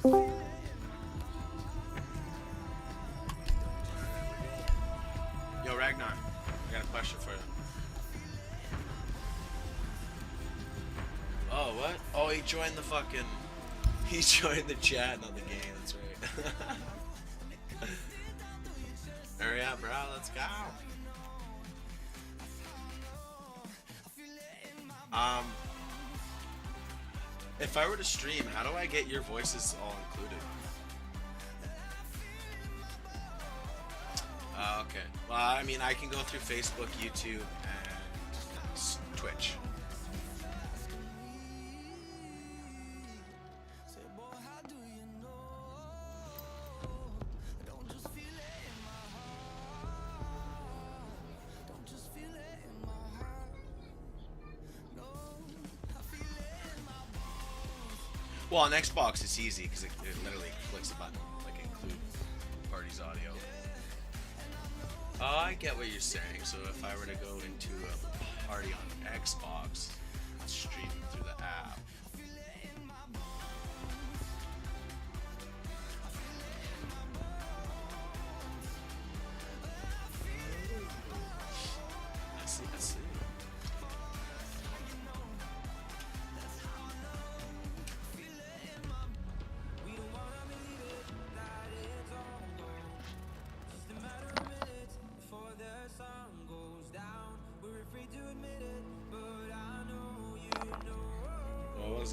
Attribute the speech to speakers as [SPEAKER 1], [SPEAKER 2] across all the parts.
[SPEAKER 1] Yo, Ragnar, I got a question for you. Oh, what? Oh, he joined the fucking. He joined the chat, not the game. That's right. Hurry up, bro. Let's go. Um, if I were to stream, how do I get your voices all included? Okay. Well, I mean, I can go through Facebook, YouTube, and Twitch. Well, on Xbox it's easy because it literally clicks a button, like include party's audio. Oh, I get what you're saying. So if I were to go into a party on Xbox, stream through the app. I see, I see. What was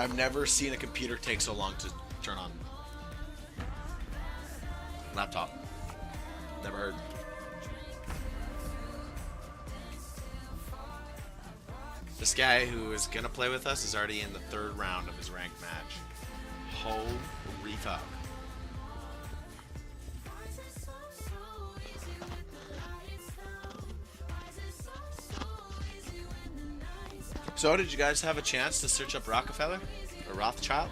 [SPEAKER 1] I've never seen a computer take so long to turn on. Laptop. Never heard. This guy who is gonna play with us is already in the 3rd round of his ranked match. Holy fuck. So, did you guys have a chance to search up Rockefeller or Rothschild?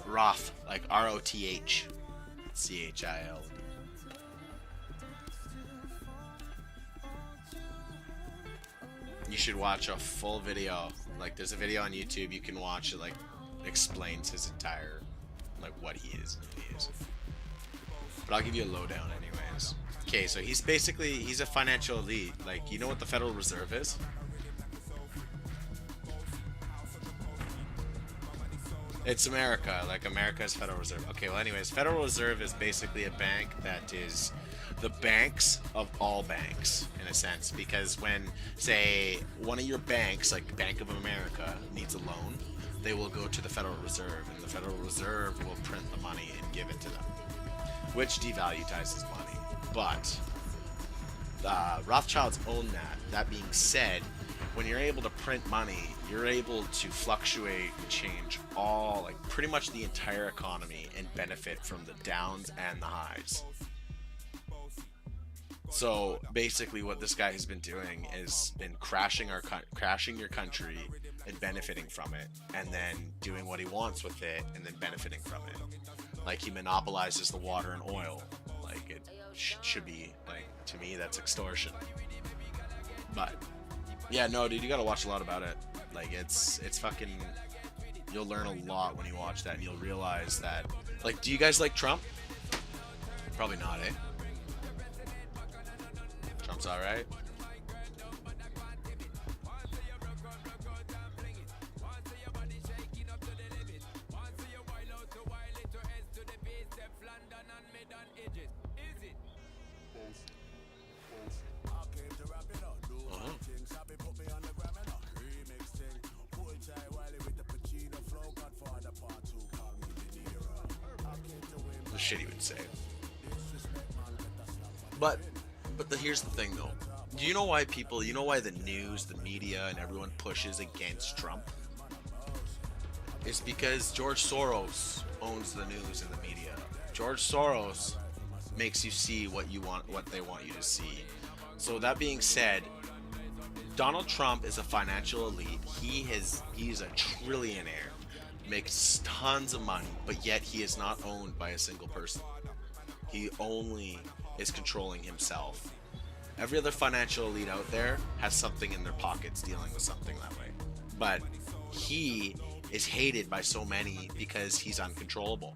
[SPEAKER 1] Roth, like ROTH CHIL. You should watch a full video. Like, there's a video on YouTube you can watch. It like explains his entire, like, what he is and who he is. But I'll give you a lowdown anyways. Okay, so he's a financial elite. Like, you know what the Federal Reserve is? It's America, like America's Federal Reserve. Okay, well anyways, Federal Reserve is basically a bank that is the banks of all banks, in a sense. Because when, say, one of your banks, like Bank of America, needs a loan, they will go to the Federal Reserve, and the Federal Reserve will print the money and give it to them, which devaluatizes money. But Rothschilds own that. That being said, when you're able to print money, you're able to fluctuate and change like pretty much the entire economy and benefit from the downs and the highs. So basically what this guy has been doing is been crashing your country and benefiting from it, and then doing what he wants with it and then benefiting from it. Like, he monopolizes the water and oil. Like, it should be, like, to me that's extortion. But yeah, no, dude, you gotta watch a lot about it. Like, it's fucking, you'll learn a lot when you watch that, and you'll realize that, like, do you guys like Trump? Probably not, eh? Trump's alright. The shit he would say. But here's the thing though. Do you know why the news, the media, and everyone pushes against Trump? It's because George Soros owns the news and the media. George Soros makes you see what they want you to see. So that being said, Donald Trump is a financial elite. He's a trillionaire, makes tons of money, but yet he is not owned by a single person. He only is controlling himself. Every other financial elite out there has something in their pockets dealing with something that way. But he is hated by so many because he's uncontrollable.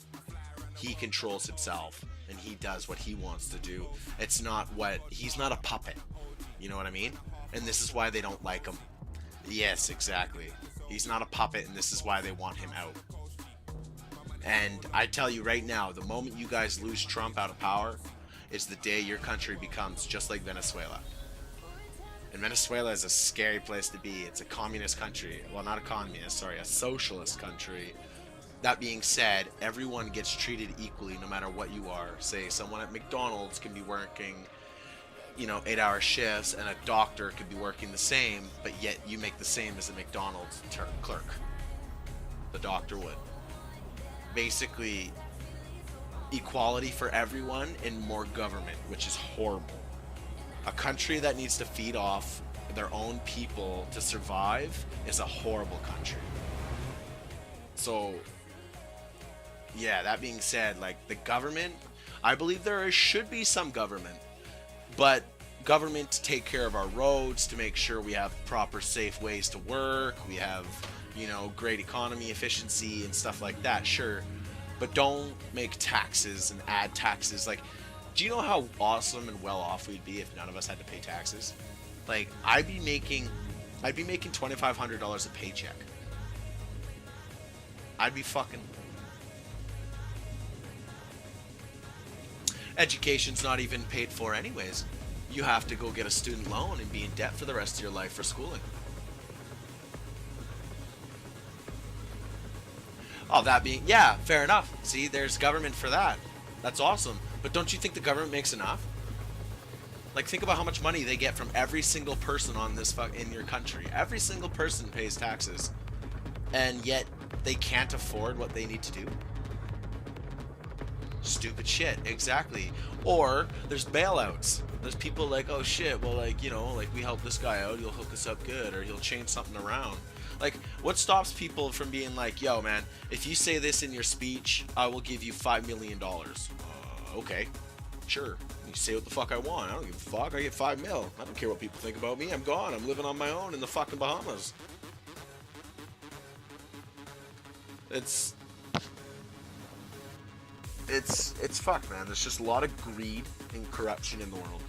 [SPEAKER 1] He controls himself and he does what he wants to do. He's not a puppet. You know what I mean? And this is why they don't like him. Yes, exactly. He's not a puppet, and this is why they want him out. And I tell you right now, the moment you guys lose Trump out of power is the day your country becomes just like Venezuela. And Venezuela is a scary place to be. It's a communist country. Well, not a communist, sorry, a socialist country. That being said, everyone gets treated equally no matter what you are. Say, someone at McDonald's can be working 8-hour shifts, and a doctor could be working the same, but yet you make the same as a McDonald's clerk. The doctor would. Basically, equality for everyone and more government, which is horrible. A country that needs to feed off their own people to survive is a horrible country. So, yeah, that being said, like, the government, I believe there should be some government. But government to take care of our roads, to make sure we have proper, safe ways to work, we have, great economy efficiency and stuff like that, sure. But don't make taxes and add taxes. Like, do you know how awesome and well off we'd be if none of us had to pay taxes? Like, I'd be making $2,500 a paycheck. I'd be fucking... Education's not even paid for anyways. you have to go get a student loan and be in debt for the rest of your life for schooling. Oh, that being, yeah, fair enough. See, there's government for that. That's awesome. But don't you think the government makes enough? Like, think about how much money they get from every single person on this in your country. Every single person pays taxes, and yet they can't afford what they need to do. Stupid shit, exactly. Or there's bailouts. There's people like, oh shit, well, like, you know, like, we help this guy out, he'll hook us up good, or he'll change something around. Like, what stops people from being like, yo, man, if you say this in your speech, I will give you $5 million. Okay, sure. You say what the fuck I want. I don't give a fuck. I get 5 mil. I don't care what people think about me. I'm gone. I'm living on my own in the fucking Bahamas. It's fucked, man. There's just a lot of greed and corruption in the world.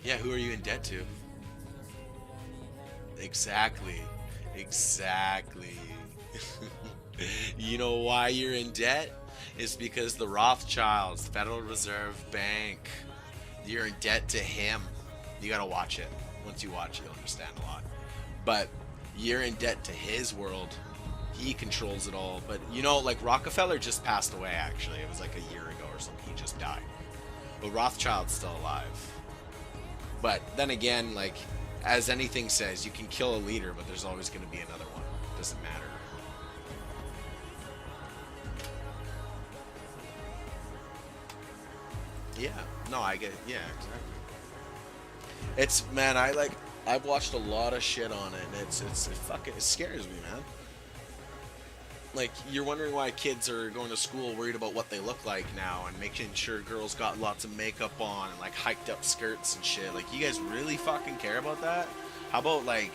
[SPEAKER 1] Yeah, who are you in debt to? Exactly. Exactly. You know why you're in debt? It's because the Rothschilds, Federal Reserve Bank, you're in debt to him. You gotta watch it. Once you watch it, you'll understand a lot. But you're in debt to his world. He controls it all. But you know, like Rockefeller just passed away, actually. It was like a year ago or something. He just died. But Rothschild's still alive. But then again, like, as anything says, you can kill a leader, but there's always going to be another one. It doesn't matter. Yeah. No, I get it. Yeah, exactly. It's, man, I've watched a lot of shit on it, and it scares me, man. Like, you're wondering why kids are going to school worried about what they look like now and making sure girls got lots of makeup on and, like, hiked up skirts and shit. Like, you guys really fucking care about that? How about, like,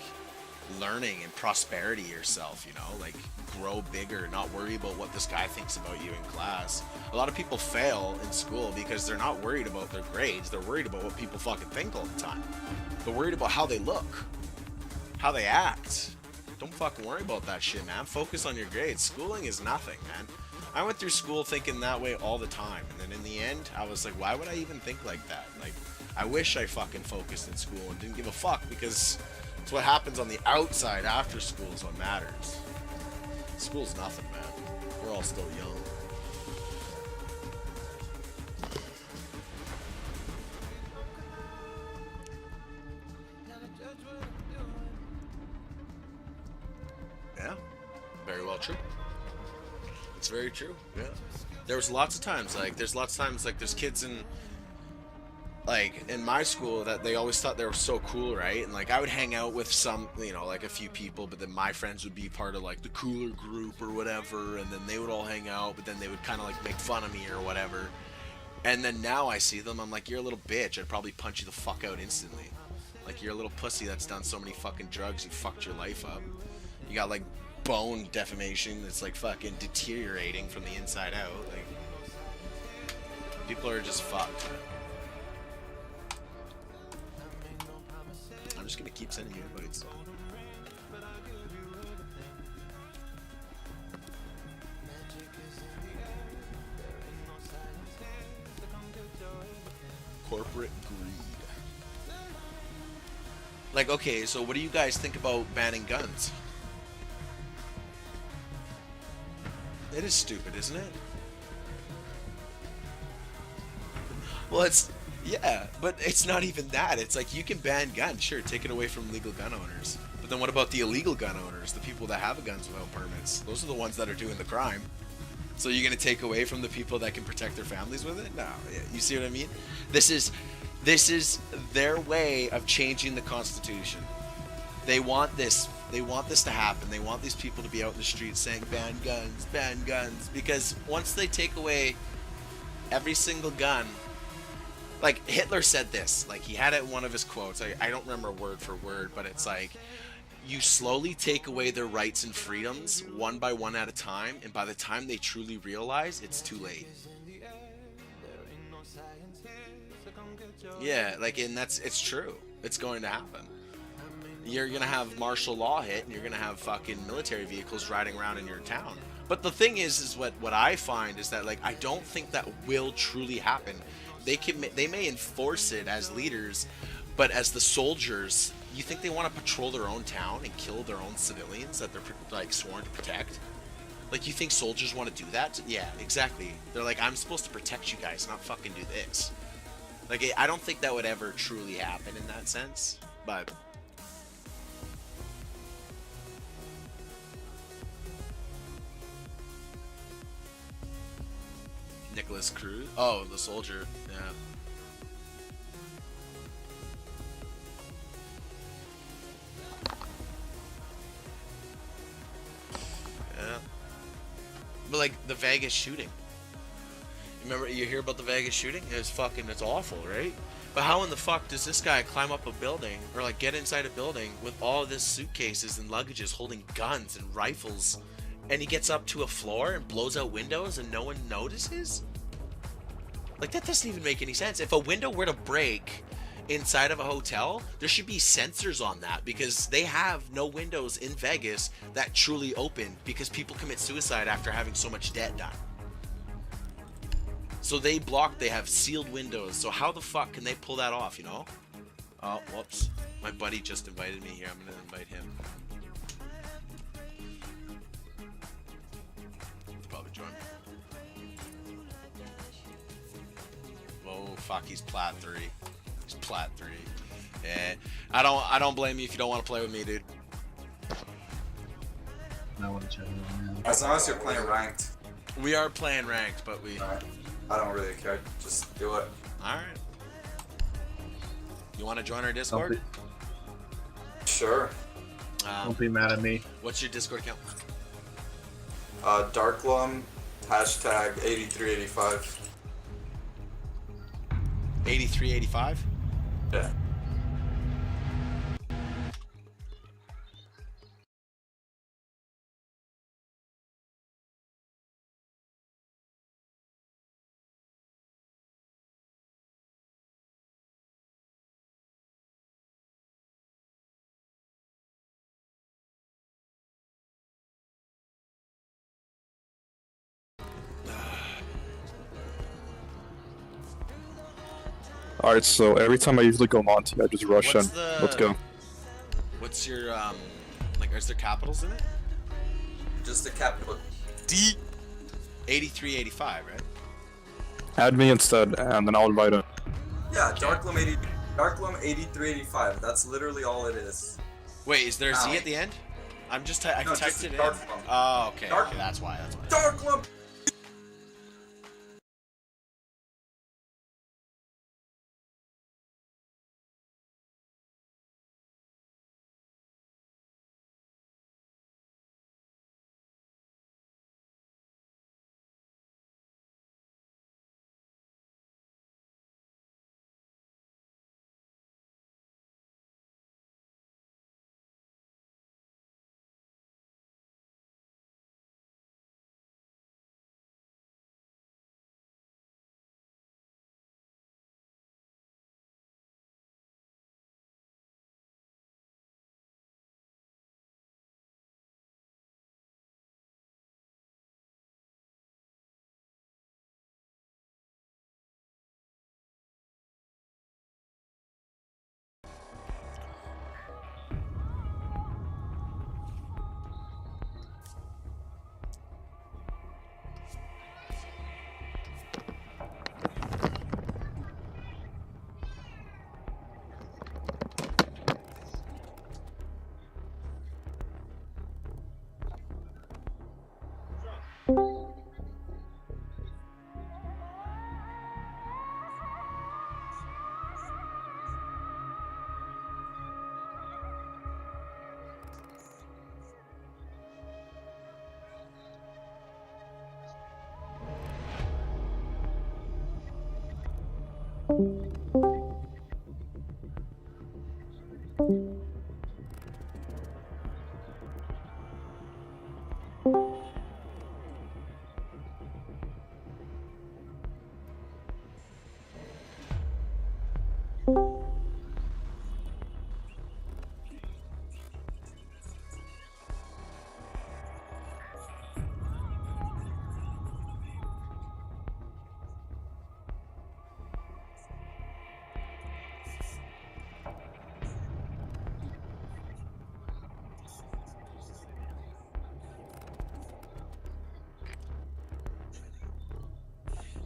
[SPEAKER 1] learning and prosperity yourself, you know? Like, grow bigger, not worry about what this guy thinks about you in class. A lot of people fail in school because they're not worried about their grades. They're worried about what people fucking think all the time. They're worried about how they look, how they act. Don't fucking worry about that shit, man. Focus on your grades. Schooling is nothing, man. I went through school thinking that way all the time, and then in the end, I was like, why would I even think like that? Like, I wish I fucking focused in school and didn't give a fuck, because it's what happens on the outside after school is what matters. School's nothing, man. We're all still young. Yeah, very well true. It's very true. Yeah, there was lots of times, like, there's kids in my school that they always thought they were so cool, right? And like, I would hang out with some, you know, like a few people, but then my friends would be part of like the cooler group or whatever, and then they would all hang out, but then they would kind of like make fun of me or whatever. And then now I see them, I'm like, you're a little bitch. I'd probably punch you the fuck out instantly. Like, you're a little pussy that's done so many fucking drugs, you fucked your life up. You got like bone deformation that's like fucking deteriorating from the inside out. Like, people are just fucked. I'm just gonna keep sending you invites. Corporate greed. Like, okay, so what do you guys think about banning guns? It is stupid, isn't it? Well, it's... yeah, but it's not even that. It's like, you can ban guns, sure, take it away from legal gun owners. But then what about the illegal gun owners, the people that have guns without permits? Those are the ones that are doing the crime. So you're going to take away from the people that can protect their families with it? No, you see what I mean? This is their way of changing the Constitution. They want this to happen. They want these people to be out in the streets saying ban guns, because once they take away every single gun, like Hitler said this, like he had it in one of his quotes, I don't remember word for word, but it's like, you slowly take away their rights and freedoms one by one at a time, and by the time they truly realize, it's too late. Yeah, like, and it's true. It's going to happen. you're gonna have martial law hit, and you're gonna have fucking military vehicles riding around in your town. But the thing is what I find is that, like, I don't think that will truly happen. They may enforce it as leaders, but as the soldiers, you think they want to patrol their own town and kill their own civilians that they're like sworn to protect? Like, you think soldiers want to do that? Yeah, exactly. They're like, I'm supposed to protect you guys, not fucking do this. Like, I don't think that would ever truly happen in that sense, but. Nicholas Cruz? Oh, the soldier. Yeah. Yeah. But like the Vegas shooting. Remember, you hear about the Vegas shooting? It's awful, right? But how in the fuck does this guy climb up a building or like get inside a building with all of this suitcases and luggages holding guns and rifles, and he gets up to a floor and blows out windows and no one notices? Like, that doesn't even make any sense. If a window were to break inside of a hotel, there should be sensors on that, because they have no windows in Vegas that truly open because people commit suicide after having so much debt done. So they have sealed windows. So how the fuck can they pull that off, you know? Oh, whoops. My buddy just invited me here. I'm gonna invite him. He'll probably join me. Oh fuck, he's plat 3. He's plat 3. Yeah. I don't blame you if you don't want to play with me, dude.
[SPEAKER 2] I want to check it out now.
[SPEAKER 3] As long as you're playing ranked.
[SPEAKER 1] We are playing ranked, but we.
[SPEAKER 3] Alright. I don't really care. Just do it.
[SPEAKER 1] Alright. You want to join our Discord?
[SPEAKER 3] Sure.
[SPEAKER 2] Don't be mad at me.
[SPEAKER 1] What's your Discord account?
[SPEAKER 3] Darklum, hashtag 8385.
[SPEAKER 1] 8385?
[SPEAKER 3] Yeah.
[SPEAKER 4] Alright, so every time I usually go Monty, I just rush in. Let's go.
[SPEAKER 1] What's your, like, is there capitals in it?
[SPEAKER 3] Just the capital
[SPEAKER 1] D. 8385, right?
[SPEAKER 4] Add me instead, and then I'll invite him.
[SPEAKER 3] Yeah, Darklum 8385. That's literally all it is.
[SPEAKER 1] Wait, is there a Z at the end? I
[SPEAKER 3] No,
[SPEAKER 1] typed it in.
[SPEAKER 3] Darklum.
[SPEAKER 1] Oh, okay, okay, that's why.
[SPEAKER 3] Darklum!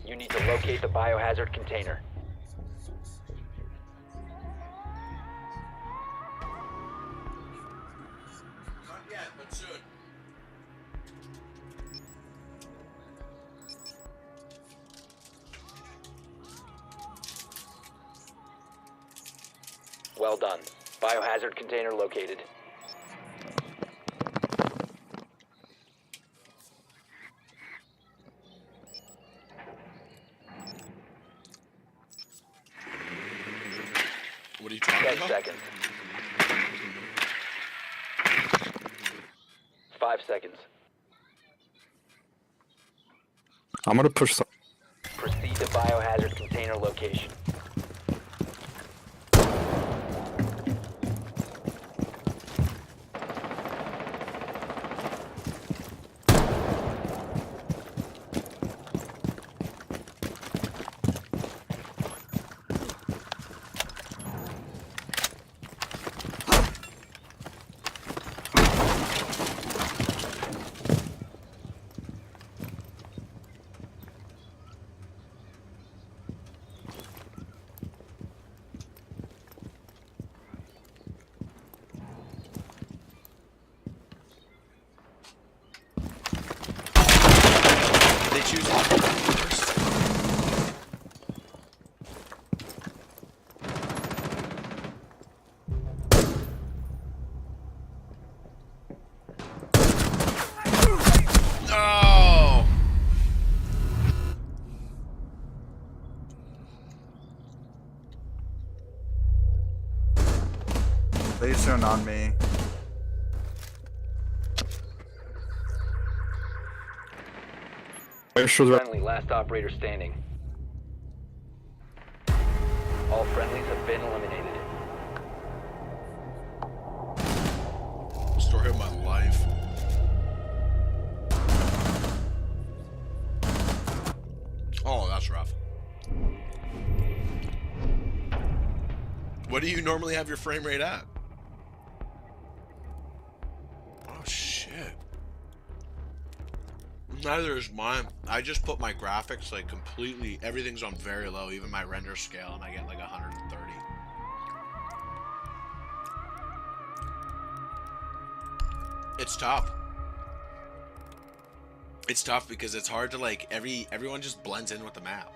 [SPEAKER 5] You need to locate the biohazard container.
[SPEAKER 1] Not yet, but soon.
[SPEAKER 5] Well done. Biohazard container located.
[SPEAKER 1] What are you talking
[SPEAKER 5] 10
[SPEAKER 1] about?
[SPEAKER 5] seconds. 5 seconds.
[SPEAKER 4] I'm gonna push some.
[SPEAKER 5] Proceed to biohazard container location.
[SPEAKER 1] They choose first. No.
[SPEAKER 6] They soon on me.
[SPEAKER 4] Make sure they're
[SPEAKER 5] Friendly, last operator standing. All friendlies have been eliminated.
[SPEAKER 1] Story of my life. Oh, that's rough. What do you normally have your frame rate at? Oh shit. Neither is mine. I just put my graphics like completely, everything's on very low, even my render scale, and I get like 130. It's tough. It's tough because it's hard to like, everyone just blends in with the map.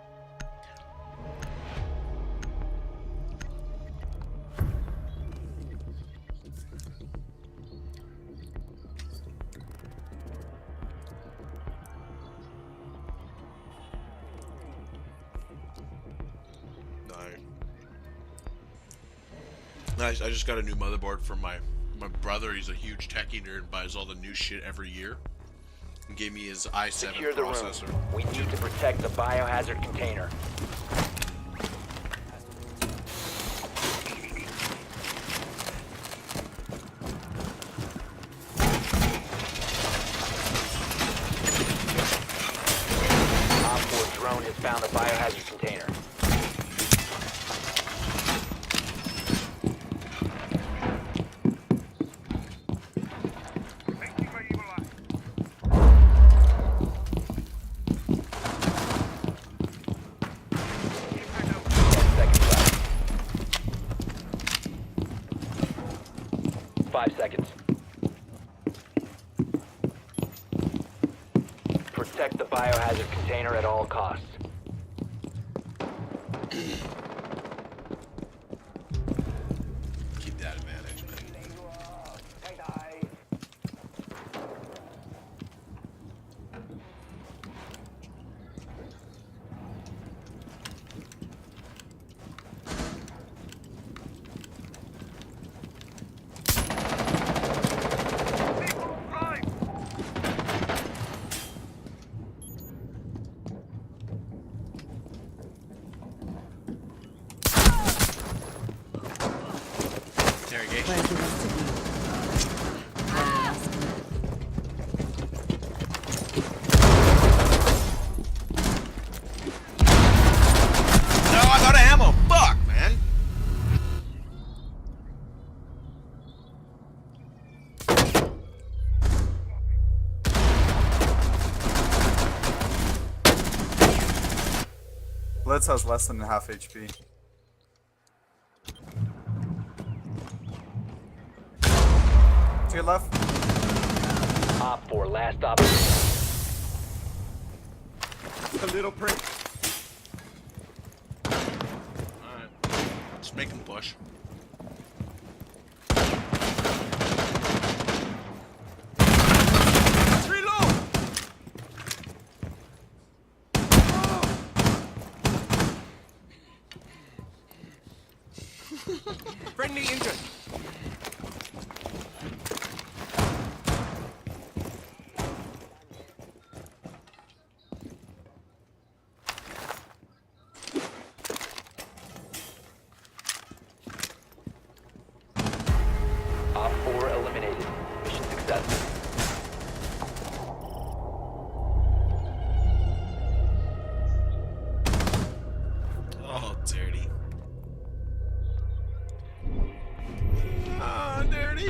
[SPEAKER 1] Nice. I just got a new motherboard from my brother. He's a huge techie nerd, buys all the new shit every year. And gave me his i7
[SPEAKER 5] Secure the room.
[SPEAKER 1] processor.
[SPEAKER 5] We need to protect the biohazard container. Op 4 drone has found the biohazard container. Protect the biohazard container at all costs.
[SPEAKER 1] Keep that advantage, man. Interrogation. No, I'm out of ammo. Fuck, man.
[SPEAKER 6] Blitz has less than half HP. To your left.
[SPEAKER 5] Op 4, last stop.
[SPEAKER 6] A little prick.
[SPEAKER 1] Alright. Just make him push.
[SPEAKER 6] Friendly injured.
[SPEAKER 5] Op 4 eliminated. Mission successful.
[SPEAKER 1] Oh, dirty. Ah, dirty.